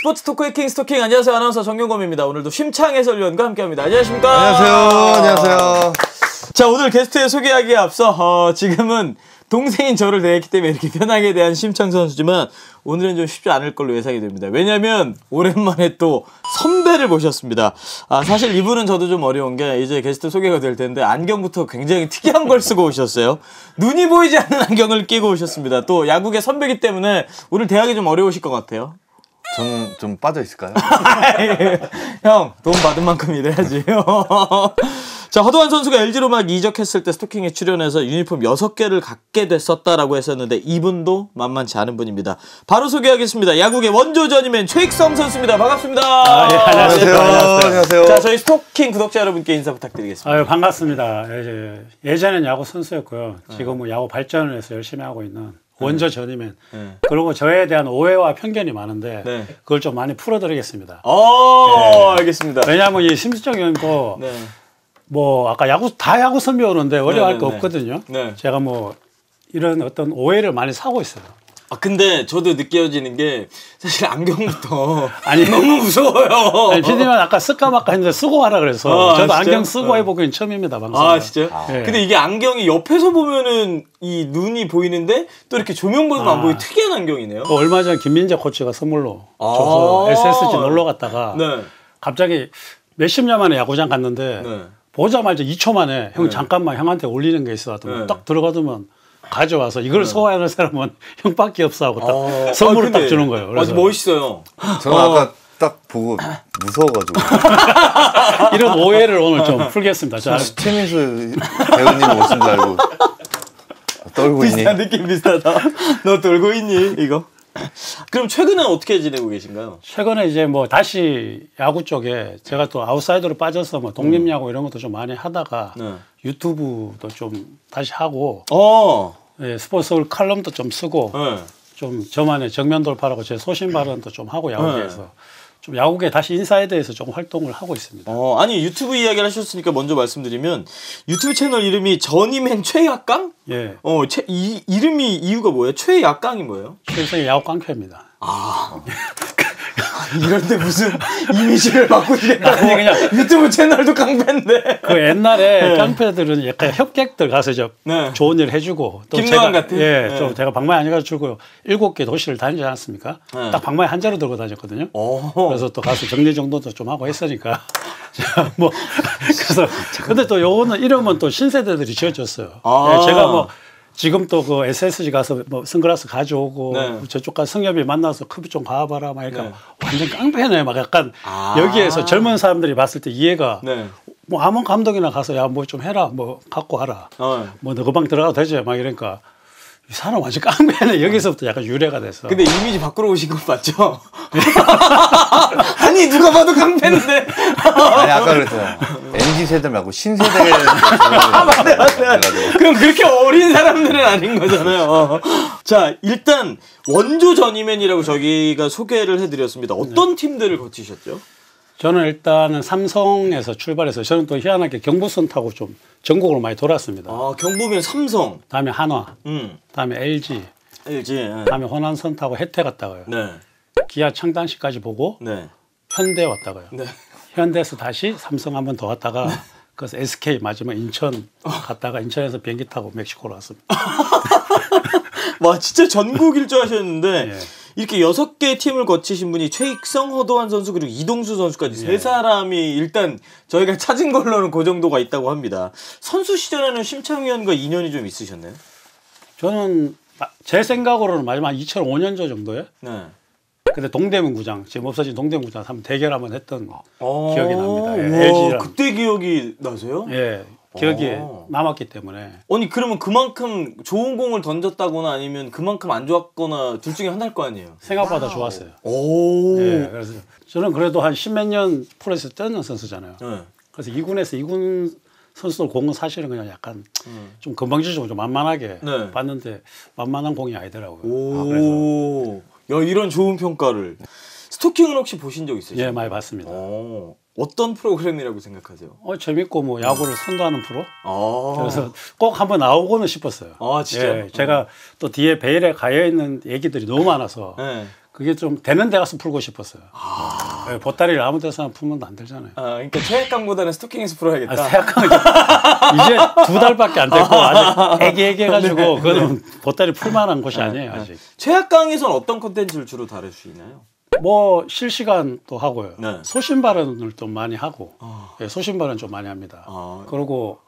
스포츠 토크 해킹 스토킹. 안녕하세요, 아나운서 정경검입니다. 오늘도 심창 해설위원과 함께합니다. 안녕하십니까? 안녕하세요. 자, 오늘 게스트에 소개하기에 앞서 지금은 동생인 저를 대했기 때문에 이렇게 편하게 대한 심창 선수지만 오늘은 좀 쉽지 않을 걸로 예상이 됩니다. 왜냐면 오랜만에 또 선배를 모셨습니다. 사실 이분은 저도 좀 어려운 게 이제 게스트 소개가 될 텐데 안경부터 굉장히 특이한 걸 쓰고 오셨어요. 눈이 보이지 않는 안경을 끼고 오셨습니다. 또 야구계 선배이기 때문에 오늘 대하기 좀 어려우실 것 같아요. 저는 좀 빠져 있을까요? 형, 돈 받은 만큼 일해야지. 자, 허도한 선수가 LG로 막 이적했을 때 스토킹에 출연해서 유니폼 6개를 갖게 됐었다라고 했었는데 이분도 만만치 않은 분입니다. 바로 소개하겠습니다. 야구계 원조전이맨 최익성 선수입니다. 반갑습니다. 예, 안녕하세요. 자, 저희 스토킹 구독자 여러분께 인사 부탁드리겠습니다. 반갑습니다. 예전엔 야구 선수였고요. 지금은 야구 발전을 해서 열심히 하고 있는 원조 전이맨. 그리고 저에 대한 오해와 편견이 많은데 그걸 좀 많이 풀어드리겠습니다. 알겠습니다. 왜냐하면 이 심수정 의원도 뭐 아까 야구 선배 오는데 어려워할 거 없거든요. 제가 뭐 이런 어떤 오해를 많이 사고 있어요. 근데 저도 느껴지는 게 사실 안경부터 너무 무서워요. PD님 아까 쓸까 말까 했는데 쓰고 하라 그래서 저도 진짜? 안경 쓰고 해보기는 처음입니다. 방송. 진짜요? 근데 이게 안경이 옆에서 보면은 이 눈이 보이는데 또 이렇게 조명 보면 안 보이는 특이한 안경이네요. 얼마 전 김민재 코치가 선물로 줘서 SSG 놀러 갔다가 갑자기 몇십 년 만에 야구장 갔는데 보자마자 2초 만에 형 잠깐만 형한테 올리는 게 있어. 딱 들어가더만 가져와서 이걸 소화하는 사람은 형밖에 없어 하고 딱 선물을 딱 주는 거예요. 그래서 멋있어요. 저는 아까 딱 보고 무서워가지고 이런 오해를 오늘 좀 풀겠습니다. 자, 스티미스 배우님 오신 줄 알고 떨고 있니? 비슷한 느낌 비슷하다. 너 떨고 있니? 이거? 그럼 최근에 어떻게 지내고 계신가요? 최근에 이제 뭐 다시 야구 쪽에 제가 또 아웃사이더로 빠져서 뭐 독립야구 이런 것도 좀 많이 하다가 유튜브도 좀 다시 하고 스포츠 칼럼도 좀 쓰고 좀 저만의 정면 돌파라고 제 소신 발언도 좀 하고 야구계에서 좀 야구계 다시 인사이드에서 좀 활동을 하고 있습니다. 아니 유튜브 이야기를 하셨으니까 먼저 말씀드리면 유튜브 채널 이름이 전임맨 최약강? 예. 이름이 이유가 뭐예요? 최약강이 뭐예요? 최일성의 야구 깡패입니다. 이런데 무슨 이미지를 바꾸시겠다고. 아니 그냥 유튜브 채널도 깡패인데. 그 옛날에 깡패들은 약간 협객들 가서 좋은 일 해주고 또 김노한 같은? 좀 제가 방망이 안 해가지고 7개 도시를 다니지 않았습니까? 딱 방망이 한 자루 들고 다녔거든요. 그래서 또 가서 정리정돈도 좀 하고 했으니까 뭐 그래서 근데 또 요거는 이름은 또 신세대들이 지어줬어요. 제가 뭐 지금 또 그 SSG 가서 뭐 선글라스 가져오고 저쪽 가서 성엽이 만나서 커피 좀 가봐라 막 이러니까 완전 깡패네 막 약간 여기에서 젊은 사람들이 봤을 때 이해가 뭐 아무 감독이나 가서 야 뭐 좀 해라 뭐 갖고 와라 뭐 너 그 방 들어가도 되지 막 이러니까 이 사람 완전 깡패네. 여기서부터 약간 유래가 됐어. 근데 이미지 바꾸러 오신 건 맞죠? 아니 누가 봐도 깡패인데. 아니 아까 그랬잖아요. MZ세대 말고 신세대. 맞네. 그럼 그렇게 어린 사람들은 아닌 거잖아요. 자, 일단 원조 전이맨이라고 저희가 소개를 해드렸습니다. 어떤 팀들을 거치셨죠? 저는 일단은 삼성에서 출발해서 저는 또 희한하게 경부선 타고 좀 전국으로 많이 돌았습니다. 경부면 삼성. 다음에 한화. 다음에 LG. 다음에 호남선 타고 혜태 갔다가요. 기아 창단시까지 보고 현대 왔다가요. 현대에서 다시 삼성 한 번 더 왔다가 그래서 SK 마지막 인천 갔다가 인천에서 비행기 타고 멕시코로 왔습니다. 와, 진짜 전국 일주 하셨는데 이렇게 6개의 팀을 거치신 분이 최익성, 허도한 선수 그리고 이동수 선수까지 세 사람이 일단 저희가 찾은 걸로는 그 정도가 있다고 합니다. 선수 시절에는 심창 위원과 인연이 좀 있으셨나요? 저는 제 생각으로는 마지막 2005년도 정도에 근데 동대문구장 지금 없어진 동대문구장 한번 대결 한번 했던 기억이 납니다. LG랑 그때 기억이 나세요? 예. 기억이 남았기 때문에. 아니 그러면 그만큼 좋은 공을 던졌다거나 아니면 그만큼 안 좋았거나 둘 중에 하나일 거 아니에요? 생각보다 좋았어요. 예, 그래서 저는 그래도 한 십몇 년 프로에서 뛰는 선수잖아요. 그래서 2군에서 2군 선수들 공은 사실은 그냥 약간 좀 건방지고 좀 만만하게 봤는데 만만한 공이 아니더라고요. 그래서 야, 이런 좋은 평가를. 스토킹은 혹시 보신 적 있으세요? 예, 많이 봤습니다. 어떤 프로그램이라고 생각하세요? 재밌고 뭐 야구를 선도하는 프로. 그래서 꼭 한번 나오고는 싶었어요. 진짜? 예, 제가 또 뒤에 베일에 가여 있는 얘기들이 너무 많아서 그게 좀 되는 데 가서 풀고 싶었어요. 네, 보따리를 아무 데서나 풀면 안 되잖아요. 그러니까 최약강보다는 스토킹에서 풀어야겠다. 최약강 이제 2달밖에 안 됐고 아직 애기애기해가지고 네. 그거는 보따리 풀만한 곳이 아니에요 아직. 최약강에서는 어떤 콘텐츠를 주로 다루시나요? 뭐 실시간도 하고요. 네. 소신 발언을 좀 많이 하고 예, 소신 발언 좀 많이 합니다. 그리고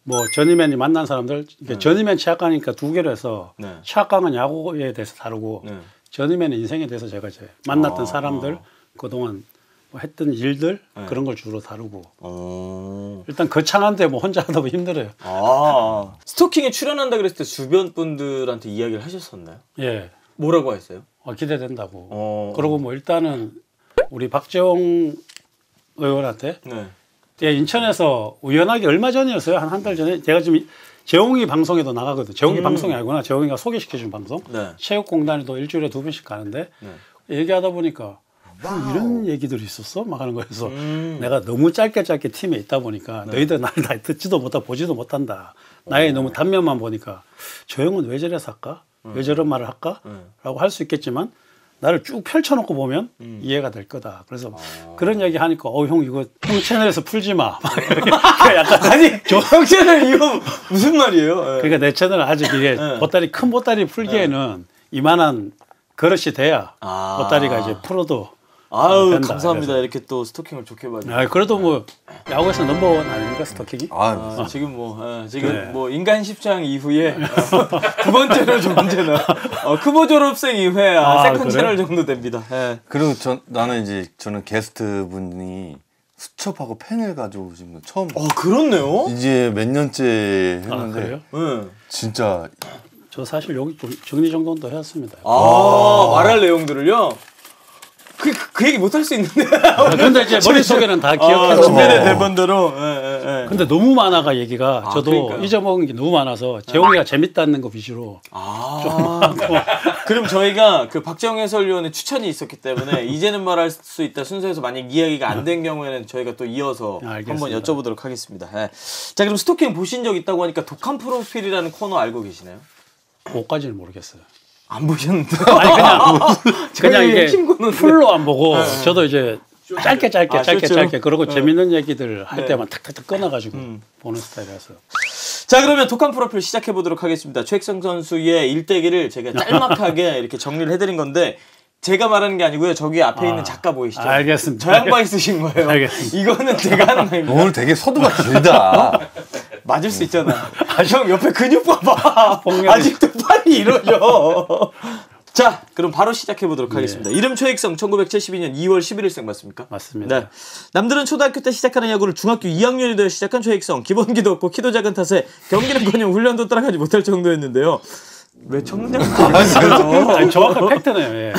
뭐 전이맨이 만난 사람들 전이맨 최약강이니까 두 개로 해서 네. 최약강은 야구에 대해서 다루고 네. 전이맨은 인생에 대해서 제가 이제 만났던 사람들 그동안 뭐 했던 일들 그런 걸 주로 다루고 일단 거창한데 뭐 혼자 하다 보면 힘들어요. 스토킹에 출연한다 그랬을 때 주변 분들한테 이야기를 하셨었나요? 예. 뭐라고 했어요? 기대된다고. 그리고 뭐 일단은 우리 박재홍 의원한테 네. 제가 인천에서 우연하게 얼마 전이었어요. 한 달 전에 제가 지금 재홍이 방송에도 나가거든. 재홍이 방송이 아니구나. 재홍이가 소개시켜준 방송. 네. 체육공단에도 일주일에 2번씩 가는데 네. 얘기하다 보니까 이런 얘기들이 있었어? 막 하는 거여서 내가 너무 짧게 팀에 있다 보니까 너희들 나를 다 듣지도 못하고 보지도 못한다. 나의 너무 단면만 보니까 저 형은 왜 저래서 할까? 왜 저런 말을 할까? 라고 할 수 있겠지만 나를 쭉 펼쳐놓고 보면 이해가 될 거다. 그래서 그런 얘기 하니까 형 이거 형 채널에서 풀지 마. 약간 아니 형 채널 이거 무슨 말이에요? 그러니까 내 채널은 아직 이게 보따리 큰 보따리 풀기에는 이만한 그릇이 돼야 보따리가 이제 풀어도 아유 된다. 감사합니다. 그래서. 이렇게 또 스토킹을 좋게 봐주셔서. 그래도 뭐 야구에서 넘버원 아닙니까 스토킹이? 지금 뭐 인간 십장 이후에 두 번째로 존재나 크보 졸업생 이후에 세컨 그래? 채널 정도 됩니다. 예. 그리고 저는 게스트 분이 수첩하고 펜을 가져오신 거 처음. 그렇네요. 이제 몇 년째 했는데 그래요? 진짜 저 사실 여기 좀 정리정돈도 해왔습니다. 말할 내용들을요. 그 얘기 못 할 수 있는데. 근데 이제 머릿속에는 다 기억해서. 준비된 대본대로. 근데 너무 많아가 얘기가 저도 그러니까요. 잊어먹은 게 너무 많아서 재홍이가 재밌다는 거 위주로 그럼 저희가 그 박재홍 해설위원의 추천이 있었기 때문에 이제는 말할 수 있다 순서에서 만약 이야기가 안 된 경우에는 저희가 또 이어서 한번 여쭤보도록 하겠습니다. 자 그럼 스토킹 보신 적 있다고 하니까 독한 프로필이라는 코너 알고 계시나요? 그거까지는 모르겠어요. 안 보셨는데? 아니 그냥 이게 힘구는 풀로 안 보고 저도 이제 짧게 쇼츠? 그리고 재밌는 얘기들 할 때만 탁탁탁 끊어가지고 보는 스타일이라서. 자 그러면 독한 프로필 시작해 보도록 하겠습니다. 최익성 선수의 일대기를 제가 짤막하게 이렇게 정리를 해드린 건데 제가 말하는 게 아니고요. 저기 앞에 있는 작가 보이시죠? 알겠습니다. 저 양반이 쓰신 거예요. 알겠습니다. 이거는 제가 하는 말입니다. 오늘 되게 서두가 길다. 맞을 수 있잖아. 형 옆에 근육 봐봐. 폭력이. 아직도 팔이 이러죠. 자 그럼 바로 시작해 보도록 하겠습니다. 이름 최익성 1972년 2월 11일생 맞습니까? 맞습니다. 네. 남들은 초등학교 때 시작하는 야구를 중학교 2학년이 되어 시작한 최익성. 기본기도 없고 키도 작은 탓에 경기는커녕 훈련도 따라가지 못할 정도였는데요. 왜 청량하게 아니, 정확한 팩트네요. 예.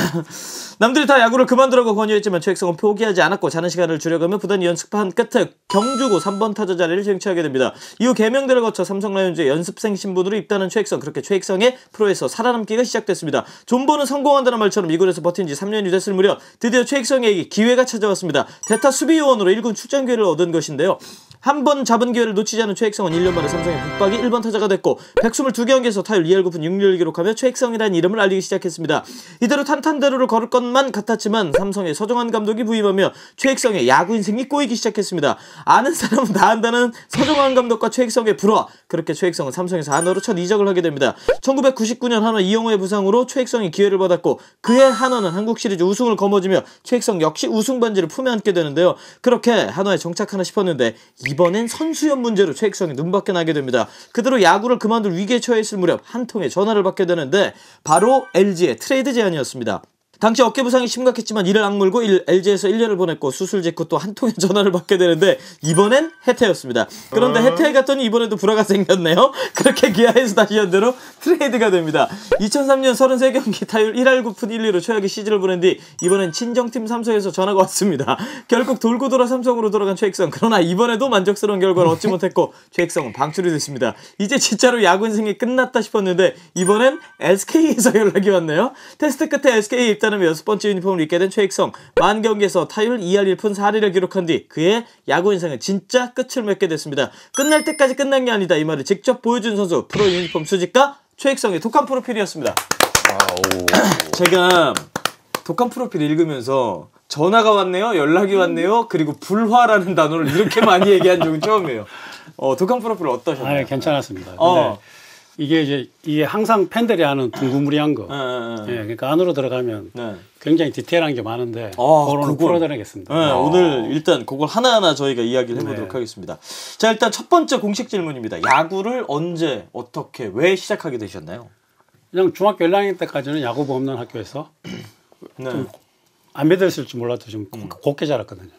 남들이 다 야구를 그만두라고 권유했지만 최익성은 포기하지 않았고 자는 시간을 줄여가며 부단히 연습한 끝에 경주고 3번 타자 자리를 쟁취하게 됩니다. 이후 개명대를 거쳐 삼성 라이온즈의 연습생 신분으로 입단한 최익성. 그렇게 최익성의 프로에서 살아남기가 시작됐습니다. 존버는 성공한다는 말처럼 2군에서 버틴 지 3년이 됐을 무렵 드디어 최익성에게 기회가 찾아왔습니다. 대타 수비요원으로 1군 출장 기회를 얻은 것인데요. 한 번 잡은 기회를 놓치지 않은 최익성은 1년 만에 삼성의 북박이 1번 타자가 됐고 122경기에서 타율 2할 9푼 6리를 기록하며 최익성이라는 이름을 알리기 시작했습니다. 이대로 탄탄대로를 걸을 것만 같았지만 삼성의 서정환 감독이 부임하며 최익성의 야구 인생이 꼬이기 시작했습니다. 아는 사람은 다 안다는 서정환 감독과 최익성의 불화. 그렇게 최익성은 삼성에서 한화로 첫 이적을 하게 됩니다. 1999년 한화 이영호의 부상으로 최익성이 기회를 받았고 그해 한화는 한국 시리즈 우승을 거머쥐며 최익성 역시 우승 반지를 품에 안게 되는데요. 그렇게 한화에 정착하나 싶었는데 이번엔 선수연 문제로 최익성이 눈밖에 나게 됩니다. 그대로 야구를 그만둘 위기에 처해 있을 무렵 한 통의 전화를 받게 되는데 바로 LG의 트레이드 제안이었습니다. 당시 어깨 부상이 심각했지만 이를 악물고 LG에서 1년을 보냈고 수술 직후 또 한 통의 전화를 받게 되는데 이번엔 해태였습니다. 그런데 해태에 갔더니 이번에도 불화가 생겼네요. 그렇게 기아에서 다시 현대로 트레이드가 됩니다. 2003년 33경기 타율 1할 9푼 1리로 최악의 시즌을 보낸 뒤 이번엔 친정팀 삼성에서 전화가 왔습니다. 결국 돌고 돌아 삼성으로 돌아간 최익성. 그러나 이번에도 만족스러운 결과를 얻지 못했고 최익성은 방출이 됐습니다. 이제 진짜로 야구 인생이 끝났다 싶었는데 이번엔 SK에서 연락이 왔네요. 테스트 끝에 SK에 입단하며 6번째 유니폼을 입게 된 최익성. 만 경기에서 타율 2할 1푼 4리를 기록한 뒤 그의 야구 인생은 진짜 끝을 맺게 됐습니다. 끝날 때까지 끝난 게 아니다. 이 말을 직접 보여준 선수 프로 유니폼 수집가 최익성의 독한 프로필이었습니다. 제가 독한 프로필 읽으면서 전화가 왔네요, 연락이 왔네요, 그리고 불화라는 단어를 이렇게 많이 얘기한 적은 처음이에요. 독한 프로필 어떠셨나요? 괜찮았습니다. 근데 이게 항상 팬들이 하는 둥그무리한 거. 그러니까 안으로 들어가면 굉장히 디테일한 게 많은데 그거는 풀어드리겠습니다. 오늘 일단 그걸 하나하나 저희가 이야기를 해보도록 하겠습니다. 자, 일단 첫 번째 공식 질문입니다. 야구를 언제, 어떻게, 왜 시작하게 되셨나요? 그냥 중학교 1학년 때까지는 야구부 없는 학교에서 좀 안 믿으실지 몰라도 좀 곱게 자랐거든요.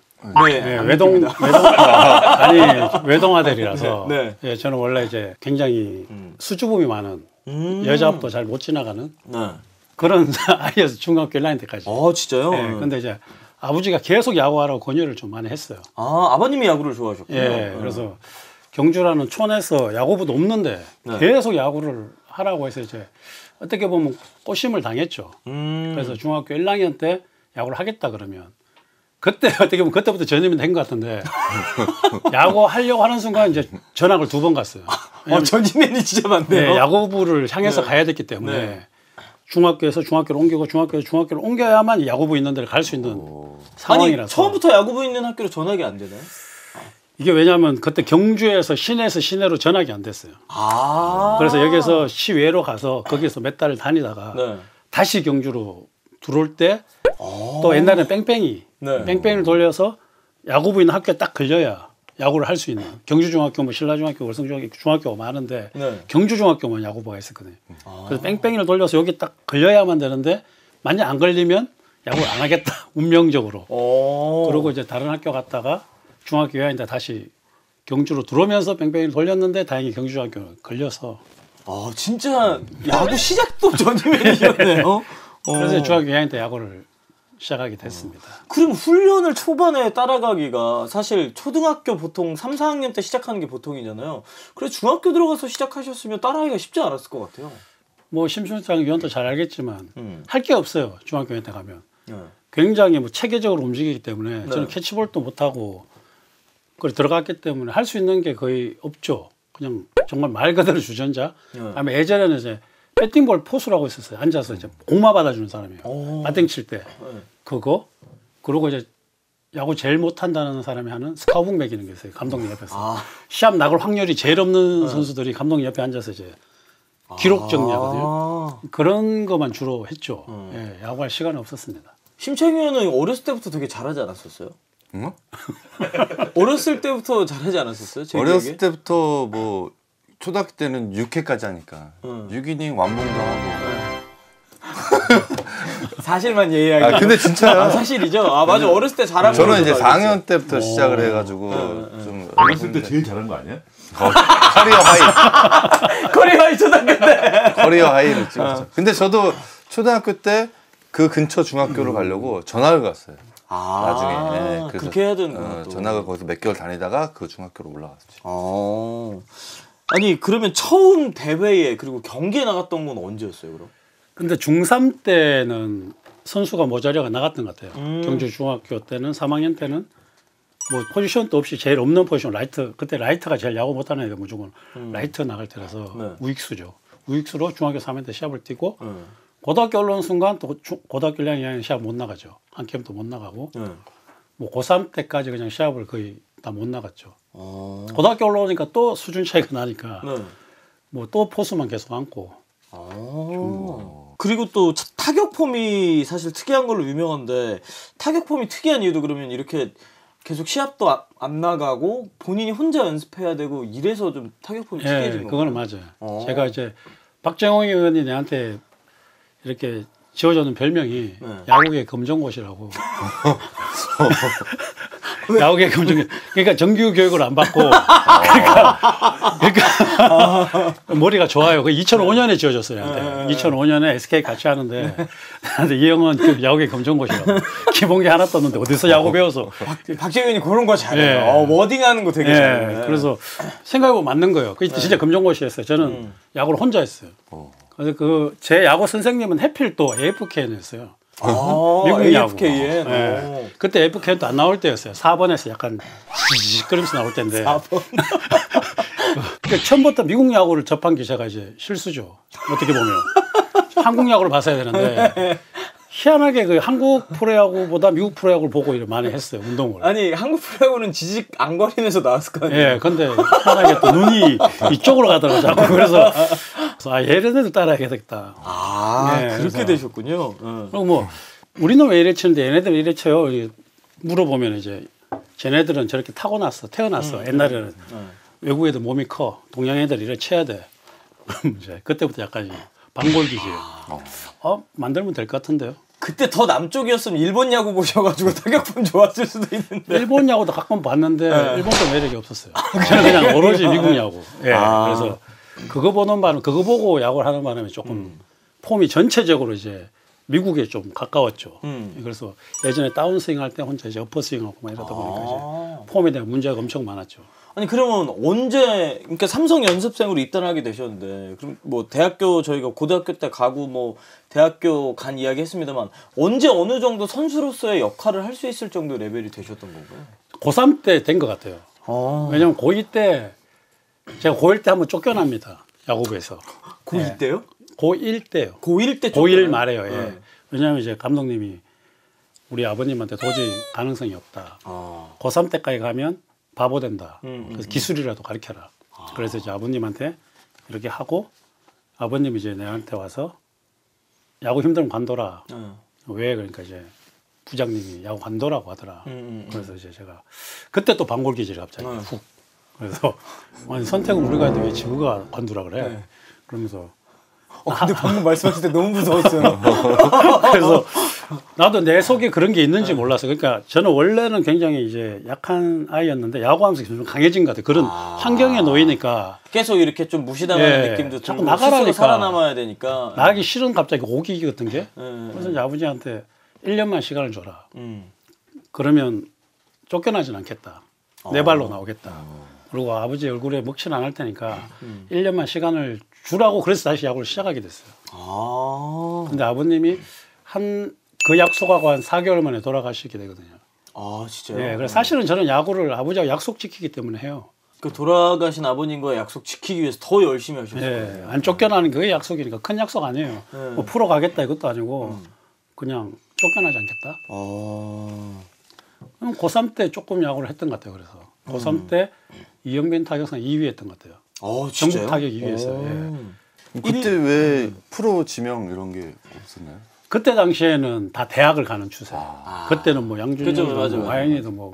외동 아들이라서 저는 원래 이제 굉장히 수줍음이 많은 여자 앞도 잘 못 지나가는 그런 아이여서 중학교 1학년 때까지. 진짜요? 근데 이제 아버지가 계속 야구하라고 권유를 좀 많이 했어요. 아버님이 야구를 좋아하셨군요. 그래서 경주라는 촌에서 야구부도 없는데 계속 야구를 하라고 해서 이제 어떻게 보면 꼬심을 당했죠. 그래서 중학교 1학년 때 야구를 하겠다 그러면 그때 어떻게 보면 그때부터 전염이 된 것 같은데 야구 하려고 하는 순간 이제 전학을 2번 갔어요. 전지맨이 진짜 많네요. 야구부를 향해서 가야 됐기 때문에 중학교에서 중학교를 옮기고 중학교에서 중학교를 옮겨야만 야구부 있는 데를 갈 수 있는 상황이라서. 아니, 처음부터 야구부 있는 학교로 전학이 안 되나요? 이게 왜냐하면 그때 경주에서 시내에서 시내로 전학이 안 됐어요. 그래서 여기서 시외로 가서 거기서 몇 달을 다니다가 다시 경주로 들어올 때 또 옛날에는 뺑뺑이를 돌려서 야구부 있는 학교에 딱 걸려야 야구를 할 수 있는. 경주중학교, 뭐 신라중학교, 월성중학교, 중학교가 많은데 경주중학교만 야구부가 있었거든요. 그래서 뺑뺑이를 돌려서 여기 딱 걸려야만 되는데 만약 안 걸리면 야구를 안 하겠다. 운명적으로. 그러고 이제 다른 학교 갔다가 중학교 2학년 때 다시 경주로 들어오면서 뺑뺑이를 돌렸는데 다행히 경주중학교는 걸려서. 진짜 야구 시작도 전지맨이셨네요. 그래서 중학교 2학년 때 야구를 시작하게 됐습니다. 그럼 훈련을 초반에 따라가기가 사실 초등학교 보통 3, 4학년 때 시작하는 게 보통이잖아요. 그래서 중학교 들어가서 시작하셨으면 따라하기가 쉽지 않았을 것 같아요. 뭐 심수장 위원도 잘 알겠지만 할 게 없어요. 중학교 2학년 때 가면. 굉장히 뭐 체계적으로 움직이기 때문에 저는 캐치볼도 못하고 그걸 들어갔기 때문에 할 수 있는 게 거의 없죠. 그냥 정말 말 그대로 주전자. 아니면 예전에는 이제 배팅볼 포수라고 있었어요. 앉아서 이제 공마 받아주는 사람이에요. 배팅 칠 때. 그거. 그리고 이제 야구 제일 못한다는 사람이 하는 스카우트 매기는 게 있어요. 감독님 옆에서. 시합 나갈 확률이 제일 없는 선수들이 감독님 옆에 앉아서 이제 기록 정리하거든요. 그런 것만 주로 했죠. 야구할 시간은 없었습니다. 심창희 의원은 어렸을 때부터 되게 잘하지 않았었어요? 응? 어렸을 때부터 잘하지 않았었어요? 어렸을 때부터 뭐 초등학교 때는 6회까지 하니까 6이닝 완봉도 하고. 사실만 얘기하기. 근데 진짜요? 사실이죠. 맞아. 어렸을 때 잘한 거. 저는 이제 4학년 때부터 시작을 해가지고 좀 어렸을 때 제일 잘한 거 아니야? 커리어 하이. 커리어 하이 초등학교 때. 커리어 하이를 찍었죠. 근데 저도 초등학교 때 그 근처 중학교를 가려고 전학을 갔어요. 나중에. 그래서 그렇게 해야 되는 전학을 거기서 몇 개월 다니다가 그 중학교로 올라갔죠. 아니 그러면 처음 대회에 그리고 경기에 나갔던 건 언제였어요, 그럼? 근데 중3 때는 선수가 모자라가 나갔던 것 같아요. 경주 중학교 때는 3학년 때는 뭐 포지션도 없이 제일 없는 포지션 라이트. 그때 라이트가 제일 야구 못하는 애가 무조건 라이트 나갈 때라서 우익수죠. 우익수로 중학교 3학년 때 시합을 뛰고 고등학교 올라오는 순간 또 고등학교 1학년 시합 못 나가죠. 한 캠도 못 나가고 뭐 고3 때까지 그냥 시합을 거의 다 못 나갔죠. 고등학교 올라오니까 또 수준 차이가 나니까 뭐 또 포수만 계속 안고. 그리고 또 타격 폼이 사실 특이한 걸로 유명한데 타격 폼이 특이한 이유도 그러면 이렇게 계속 시합도 안 나가고 본인이 혼자 연습해야 되고 이래서 좀 타격 폼이 특이해진 거예요. 그거는 맞아요. 제가 이제 박정홍 의원이 내한테 이렇게 지어주는 별명이 야구계 검정고시라고. 야구계 검정고시. 그러니까 정규 교육을 안 받고 그러니까 머리가 좋아요. 그 2005년에 지어줬어요. 나한테. 2005년에 SK 같이 하는데 나한테 이 형은 그 야구계 검정고시라고. 기본기 하나 떴는데 어디서 야구 배워서. 박재균이 그런 거 잘해요. 워딩하는 거 되게 잘해요. 그래서 생각해보면 맞는 거예요. 그 진짜 검정고시였어요. 저는 야구를 혼자 했어요. 그래서 제 야구 선생님은 해필 또 AFKN이었어요. 미국 AFKN. 그때 AFKN도 안 나올 때였어요. 4번에서 약간 지직거리면서 나올 때인데. 4번. 그러니까 처음부터 미국 야구를 접한 게 제가 이제 실수죠. 어떻게 보면. 한국 야구를 봤어야 되는데 희한하게 그 한국 프로야구보다 미국 프로야구를 보고 이렇게 많이 했어요, 운동을. 아니 한국 프로야구는 지직 안거리면서 나왔을 거 아니에요. 예, 근데 희한하게 또 눈이 이쪽으로 가더라고요. 자꾸. 그래서 얘네들 따라야겠다. 네, 그렇게 되셨군요. 그리고 뭐 우리는 왜 이래 치는데 얘네들은 이래 쳐요. 물어보면 이제 쟤네들은 저렇게 타고났어, 태어났어. 옛날에는 외국 애들 몸이 커, 동양 애들 이래 쳐야 돼. 그럼 이제 그때부터 약간 방골기지예요. 만들면 될 것 같은데요. 그때 더 남쪽이었으면 일본 야구 보셔가지고 타격품 좋았을 수도 있는데. 일본 야구도 가끔 봤는데 일본도 매력이 없었어요. 저는 그냥 오로지 미국 야구. 예. 그래서 그거 보는 바람, 그거 보고 야구를 하는 바람에 조금 폼이 전체적으로 이제 미국에 좀 가까웠죠. 그래서 예전에 다운스윙 할 때 혼자 이제 어퍼스윙하고 막 이러다 보니까 이제 폼에 대한 문제가 엄청 많았죠. 아니 그러면 언제 그러니까 삼성 연습생으로 입단하게 되셨는데 그럼 뭐 대학교 저희가 고등학교 때 가고 뭐 대학교 간 이야기 했습니다만 언제 어느 정도 선수로서의 역할을 할 수 있을 정도 레벨이 되셨던 건가요? 고3 때 된 것 같아요. 왜냐면 고2 때 제가 고1 때 한번 쫓겨납니다. 야구부에서. 고2 때요? 고1 때요. 고1 때 고1 말에요. 예. 왜냐하면 이제 감독님이 우리 아버님한테 도저히 가능성이 없다. 고3 때까지 가면 바보 된다. 그래서 기술이라도 가르쳐라. 그래서 이제 아버님한테 이렇게 하고 아버님이 이제 내한테 와서 야구 힘들면 관둬라. 왜? 그러니까 이제 부장님이 야구 관둬라고 하더라. 그래서 이제 제가 그때 또 방골기질이 갑자기 훅. 그래서 아니 선택은 우리가 했는데 왜 지구가 관두라 그래? 그러면서 근데 방금 말씀하실 때 너무 무서웠어요. 그래서 나도 내 속에 그런 게 있는지 몰랐어. 그러니까 저는 원래는 굉장히 이제 약한 아이였는데 야구하면서 좀 강해진 것 같아요. 그런 환경에 놓이니까 계속 이렇게 좀 무시당하는 느낌도 자꾸 들고 나가라니까. 스스로 살아남아야 되니까 나가기 싫은 갑자기 오기기 같은 게. 그래서 이제 아버지한테 1년만 시간을 줘라. 그러면 쫓겨나진 않겠다. 내 발로 나오겠다. 그리고 아버지 얼굴에 먹칠은 안 할 테니까 1년만 시간을 주라고 그래서 다시 야구를 시작하게 됐어요. 근데 아버님이 그 약속하고 한 4개월 만에 돌아가시게 되거든요. 진짜요? 예, 그래서 사실은 저는 야구를 아버지하고 약속 지키기 때문에 해요. 그 돌아가신 아버님과의 약속 지키기 위해서 더 열심히 하셨어요. 예, 안 쫓겨나는 그게 약속이니까 큰 약속 아니에요. 뭐 프로 가겠다 이것도 아니고 그냥 쫓겨나지 않겠다. 고3 때 조금 야구를 했던 것 같아요. 그래서 고3 때 이영빈 타격상 2위 했던 것 같아요. 전국 타격 2위 했어요. 예. 그때 왜 프로 지명 이런 게 없었나요? 그때 당시에는 다 대학을 가는 추세. 그때는 뭐 양준혁이도 뭐 화영이도 뭐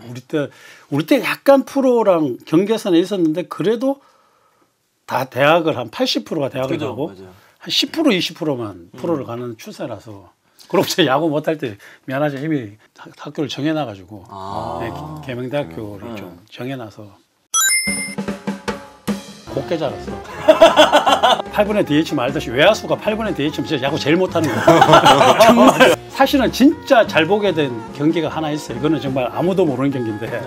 우리 때 약간 프로랑 경계선에 있었는데 그래도 다 대학을 한 80%가 대학을 가고 한 10% 20%만 프로를 가는 추세라서. 그럼 제가 야구 못할 때 미안하지 이미 학교를 정해놔가지고 계명대학교를 좀 정해놔서 곱게 자랐어. 8분의 DH 말듯이 외야수가 8분의 DH면 진짜 야구 제일 못하는 거야. 정말 사실은 진짜 잘 보게 된 경기가 하나 있어요. 이거는 정말 아무도 모르는 경기인데